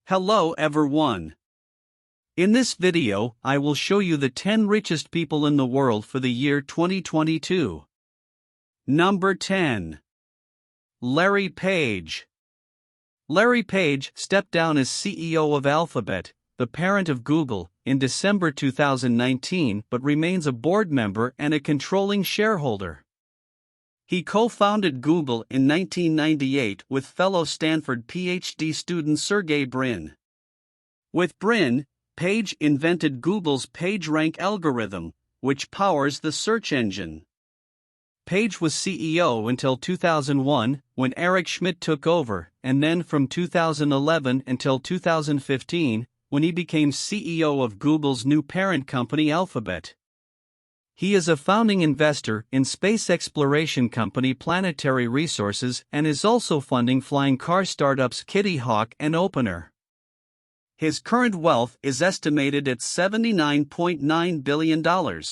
Hello everyone. In this video, I will show you the 10 richest people in the world for the year 2022. Number 10. Larry Page. Larry Page stepped down as CEO of Alphabet, the parent of Google, in December 2019 but remains a board member and a controlling shareholder. He co-founded Google in 1998 with fellow Stanford PhD student Sergey Brin. With Brin, Page invented Google's PageRank algorithm, which powers the search engine. Page was CEO until 2001, when Eric Schmidt took over, and then from 2011 until 2015, when he became CEO of Google's new parent company Alphabet. He is a founding investor in space exploration company Planetary Resources and is also funding flying car startups Kitty Hawk and Opener. His current wealth is estimated at $79.9 billion.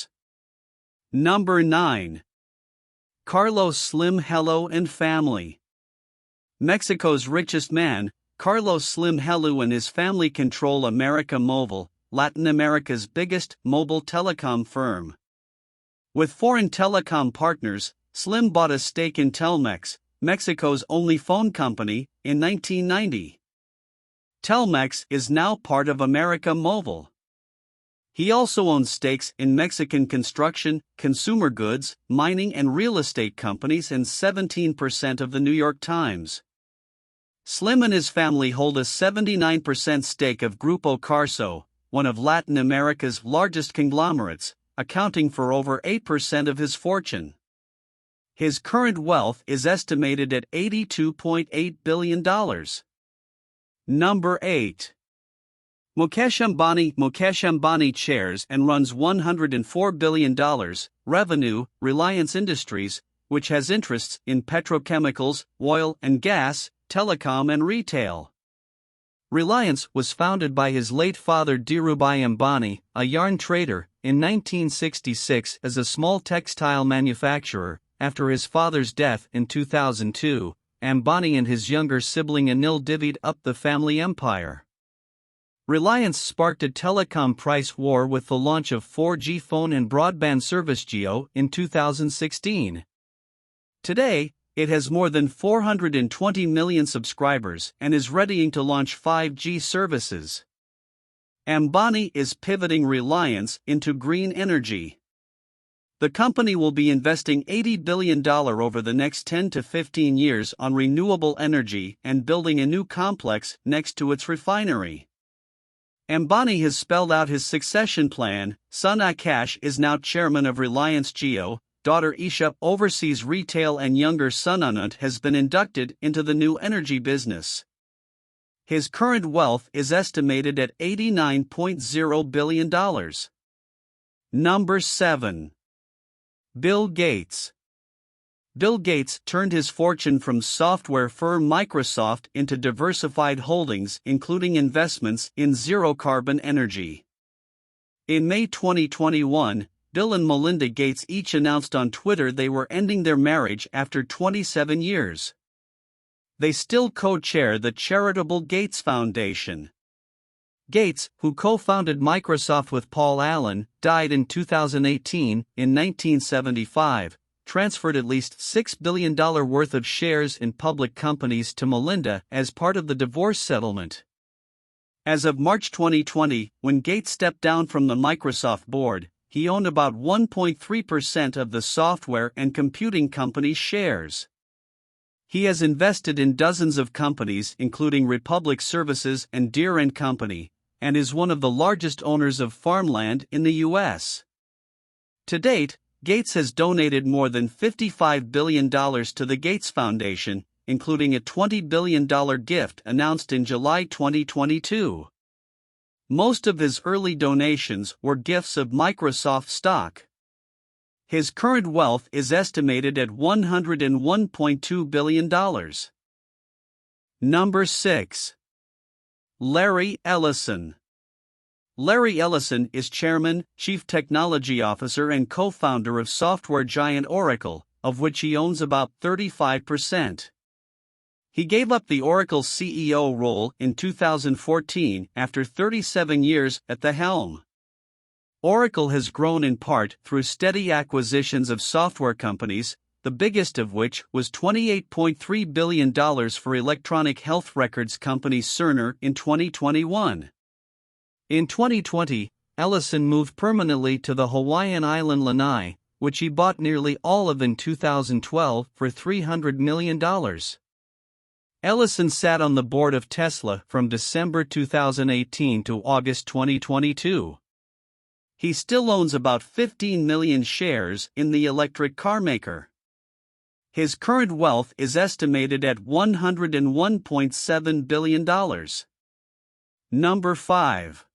Number 9. Carlos Slim Helú and family. Mexico's richest man, Carlos Slim Helú and his family control América Móvil, Latin America's biggest mobile telecom firm. With foreign telecom partners, Slim bought a stake in Telmex, Mexico's only phone company, in 1990. Telmex is now part of América Móvil. He also owns stakes in Mexican construction, consumer goods, mining and real estate companies and 17% of the New York Times. Slim and his family hold a 79% stake of Grupo Carso, one of Latin America's largest conglomerates, accounting for over 8% of his fortune. His current wealth is estimated at $82.8 billion. Number 8. Mukesh Ambani chairs and runs $104 billion revenue Reliance Industries, which has interests in petrochemicals, oil and gas, telecom and retail. Reliance was founded by his late father Dhirubhai Ambani, a yarn trader, in 1966 as a small textile manufacturer. After his father's death in 2002, Ambani and his younger sibling Anil divvied up the family empire. Reliance sparked a telecom price war with the launch of 4G phone and broadband service Jio in 2016. Today, it has more than 420 million subscribers and is readying to launch 5G services. Ambani is pivoting Reliance into green energy. The company will be investing $80 billion over the next 10 to 15 years on renewable energy and building a new complex next to its refinery. Ambani has spelled out his succession plan. Son Akash is now chairman of Reliance Jio, daughter Isha oversees retail and younger son Anant has been inducted into the new energy business. His current wealth is estimated at $89.0 billion. Number 7. Bill Gates. Bill Gates turned his fortune from software firm Microsoft into diversified holdings, including investments in zero-carbon energy. In May 2021, Bill and Melinda Gates each announced on Twitter they were ending their marriage after 27 years. They still co-chair the charitable Gates Foundation. Gates, who co-founded Microsoft with Paul Allen, died in 2018. In 1975, transferred at least $6 billion worth of shares in public companies to Melinda as part of the divorce settlement. As of March 2020, when Gates stepped down from the Microsoft board, he owned about 1.3% of the software and computing company's shares. He has invested in dozens of companies including Republic Services and Deere & Company, and is one of the largest owners of farmland in the U.S. To date, Gates has donated more than $55 billion to the Gates Foundation, including a $20 billion gift announced in July 2022. Most of his early donations were gifts of Microsoft stock. His current wealth is estimated at $101.2 billion. Number 6. Larry Ellison. Larry Ellison is chairman, chief technology officer and co-founder of software giant Oracle, of which he owns about 35%. He gave up the Oracle CEO role in 2014 after 37 years at the helm. Oracle has grown in part through steady acquisitions of software companies, the biggest of which was $28.3 billion for electronic health records company Cerner in 2021. In 2020, Ellison moved permanently to the Hawaiian island Lanai, which he bought nearly all of in 2012 for $300 million. Ellison sat on the board of Tesla from December 2018 to August 2022. He still owns about 15 million shares in the electric car maker. His current wealth is estimated at $101.7 billion. Number 5.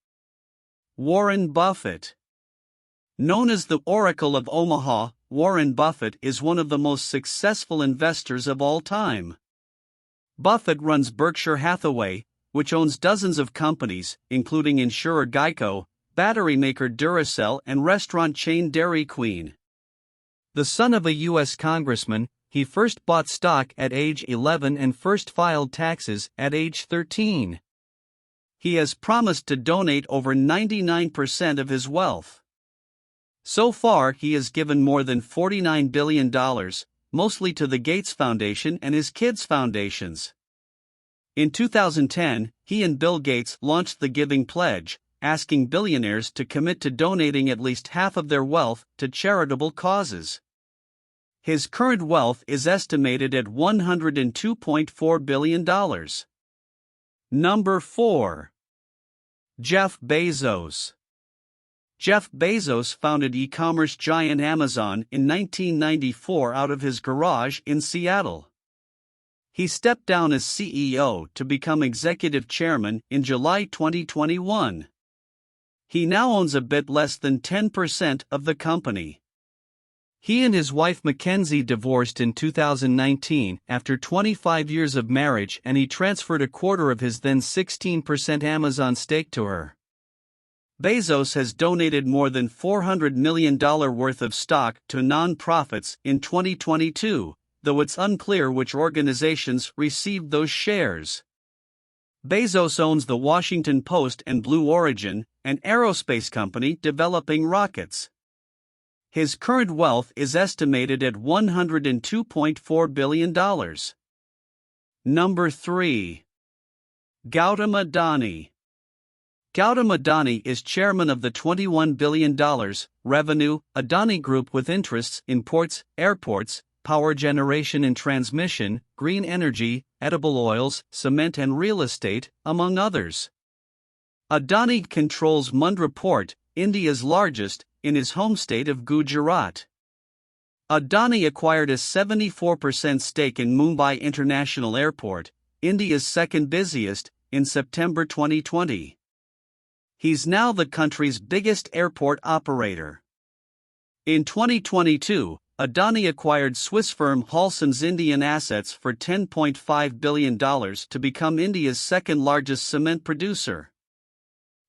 Warren Buffett. Known as the Oracle of Omaha, Warren Buffett is one of the most successful investors of all time. Buffett runs Berkshire Hathaway, which owns dozens of companies, including insurer Geico, battery maker Duracell, and restaurant chain Dairy Queen. The son of a U.S. congressman, he first bought stock at age 11 and first filed taxes at age 13. He has promised to donate over 99% of his wealth. So far, he has given more than $49 billion, mostly to the Gates Foundation and his kids' foundations. In 2010, he and Bill Gates launched the Giving Pledge, asking billionaires to commit to donating at least half of their wealth to charitable causes. His current wealth is estimated at $102.4 billion. Number 4. Jeff Bezos. Jeff Bezos founded e-commerce giant Amazon in 1994 out of his garage in Seattle. He stepped down as CEO to become executive chairman in July 2021. He now owns a bit less than 10% of the company. He and his wife Mackenzie divorced in 2019 after 25 years of marriage, and he transferred a quarter of his then 16% Amazon stake to her. Bezos has donated more than $400 million worth of stock to nonprofits in 2022, though it's unclear which organizations received those shares. Bezos owns the Washington Post and Blue Origin, an aerospace company developing rockets. His current wealth is estimated at $102.4 billion. Number 3. Gautam Adani. Gautam Adani is chairman of the $21 billion revenue Adani Group with interests in ports, airports, power generation and transmission, green energy, edible oils, cement and real estate, among others. Adani controls Mundra Port, India's largest, in his home state of Gujarat. Adani acquired a 74% stake in Mumbai International Airport, India's second busiest, in September 2020. He's now the country's biggest airport operator. In 2022, Adani acquired Swiss firm Holcim's Indian assets for $10.5 billion to become India's second-largest cement producer.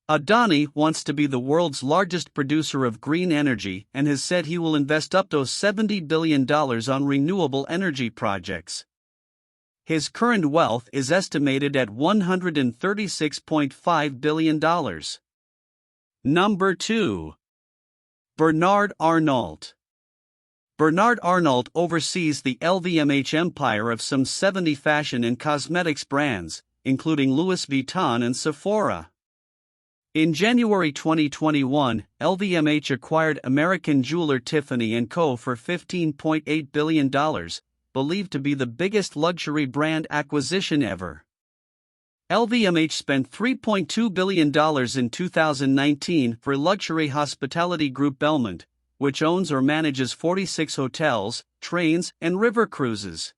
Adani wants to be the world's largest producer of green energy and has said he will invest up to $70 billion on renewable energy projects. His current wealth is estimated at $136.5 billion. Number 2. Bernard Arnault. Bernard Arnault oversees the LVMH empire of some 70 fashion and cosmetics brands, including Louis Vuitton and Sephora. In January 2021, LVMH acquired American jeweler Tiffany & Co. for $15.8 billion, believed to be the biggest luxury brand acquisition ever. LVMH spent $3.2 billion in 2019 for luxury hospitality group Belmont, which owns or manages 46 hotels, trains, and river cruises.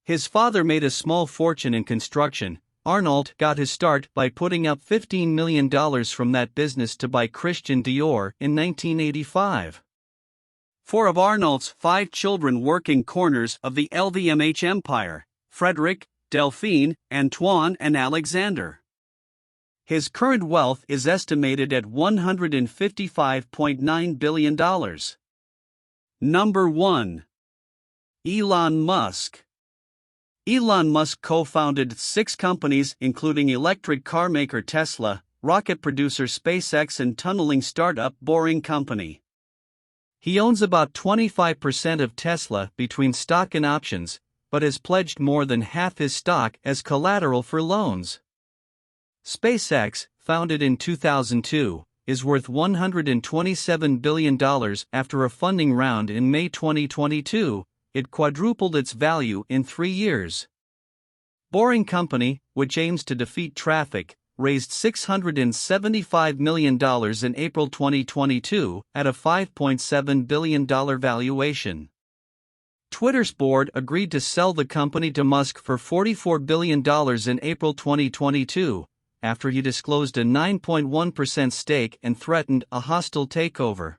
His father made a small fortune in construction. Arnault got his start by putting up $15 million from that business to buy Christian Dior in 1985. 4 of Arnault's 5 children work in corners of the LVMH empire: Frederick, Delphine, Antoine, and Alexander. His current wealth is estimated at $155.9 billion. Number 1. Elon Musk. Elon Musk co-founded 6 companies including electric car maker Tesla, rocket producer SpaceX and tunneling startup Boring Company. He owns about 25% of Tesla between stock and options, but has pledged more than half his stock as collateral for loans. SpaceX, founded in 2002, is worth $127 billion after a funding round in May 2022. It quadrupled its value in 3 years. Boring Company, which aims to defeat traffic, raised $675 million in April 2022 at a $5.7 billion valuation. Twitter's board agreed to sell the company to Musk for $44 billion in April 2022, after he disclosed a 9.1% stake and threatened a hostile takeover.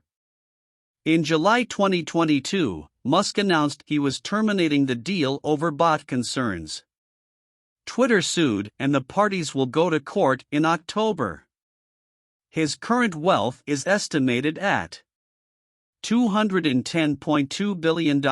In July 2022, Musk announced he was terminating the deal over bot concerns. Twitter sued, and the parties will go to court in October. His current wealth is estimated at $210.2 billion.